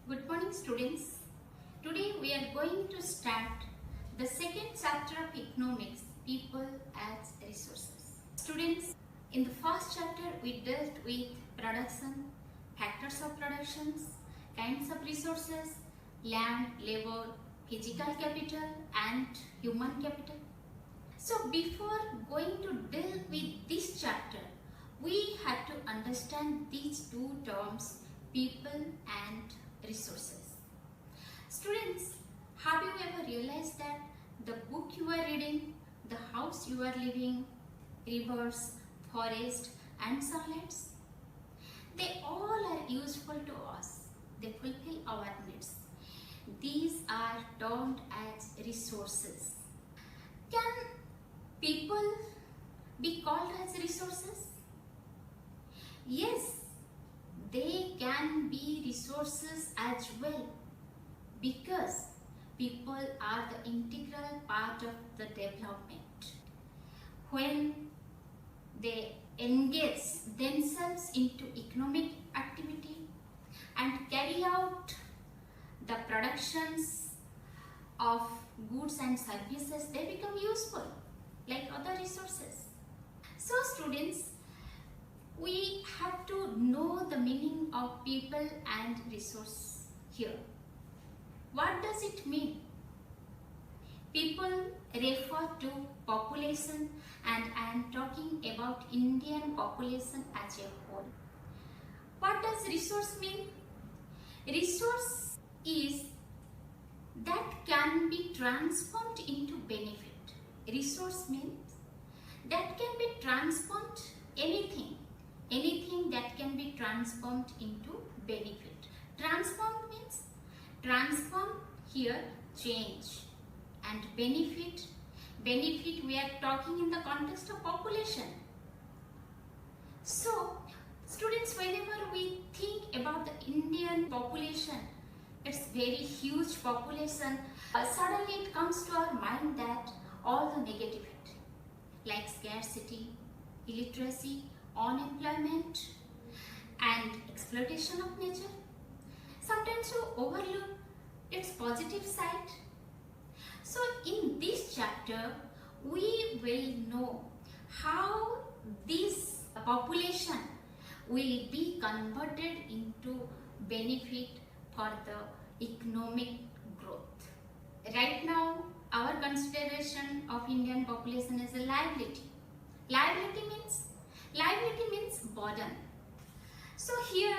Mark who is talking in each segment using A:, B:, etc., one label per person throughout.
A: Good morning students. Today we are going to start the second chapter of economics, people as resources. Students, in the first chapter we dealt with production, factors of productions, kinds of resources, land, labor, physical capital and human capital. So before going to deal with this chapter, we have to understand these two terms, people and resources. Students, have you ever realized that the book you are reading, the house you are living, rivers, forest and sunlights, they all are useful to us. They fulfill our needs. These are termed as resources. Can people be called as resources? Yes, they can be resources as well, because people are the integral part of the development. When they engage themselves into economic activity and carry out the productions of goods and services, they become useful like other resources. So students, we have to know the meaning of people and resource here. What does it mean? People refer to population, and I am talking about Indian population as a whole. What does resource mean? Resource is that can be transformed into benefit. Resource means that can be transformed anything that can be transformed into benefit. Transformed means transform here, change, and benefit we are talking in the context of population. So students, whenever we think about the Indian population, it's very huge population, suddenly it comes to our mind that all the negativity like scarcity, illiteracy, unemployment and exploitation of nature, sometimes you overlook its positive side. So in this chapter we will know how this population will be converted into benefit for the economic growth. Right now our consideration of Indian population is a liability. Liability means burden. So here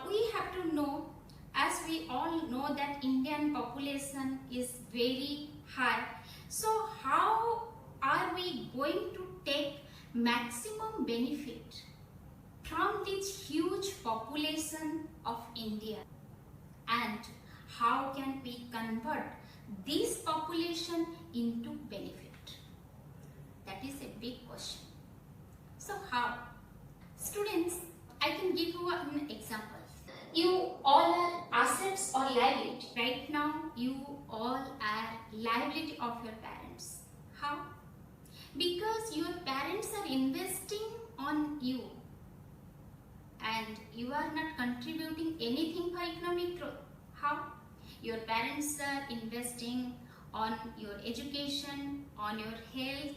A: we have to know, as we all know, that Indian population is very high. So how are we going to take maximum benefit from this huge population of India, and how can we convert this population into benefit? That is a big question. So how? Students, I can give you an example. You all are assets or liability. Right now, you all are liability of your parents. How? Because your parents are investing on you and you are not contributing anything for economic growth. How? Your parents are investing on your education, on your health,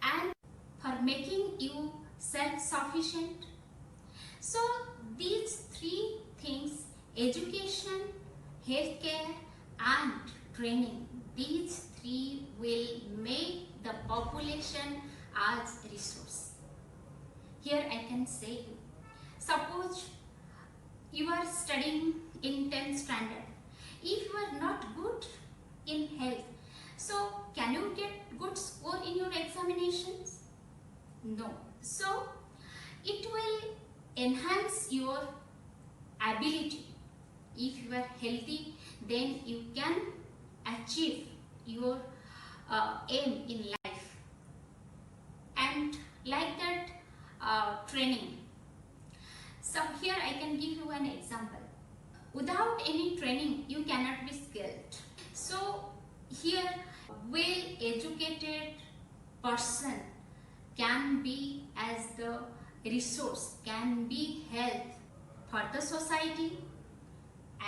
A: and for making you self-sufficient. So these three things, education, healthcare and training, these three will make the population as resource. Here I can say you, suppose you are studying in 10th standard. If you are not good in health, so can you get good score in your examinations? No. So it will enhance your ability. If you are healthy, then you can achieve your aim in life. And like that, training. So here I can give you an example. Without any training, you cannot be skilled. So here, well-educated person can be as the resource, can be help for the society,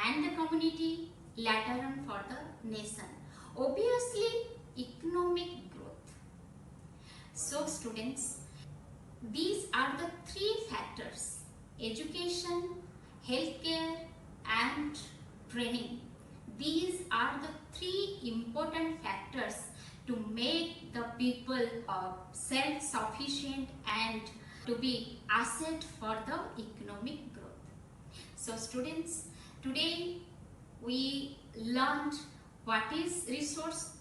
A: and the community, later on for the nation. Obviously, economic growth. So students, these are the three factors: education, healthcare and training. These are the three important factors to make the people self-sufficient and to be asset for the economic growth. So students, today we learned what is resource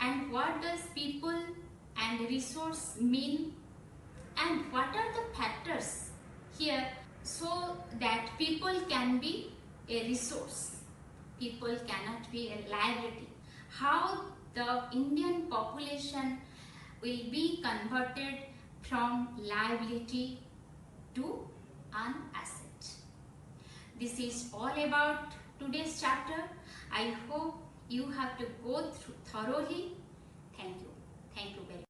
A: and what does people and resource mean, and what are the factors here so that people can be a resource, people cannot be a liability. How the Indian population will be converted from liability to an asset. This is all about today's chapter. I hope you have to go through thoroughly. Thank you. Thank you very much.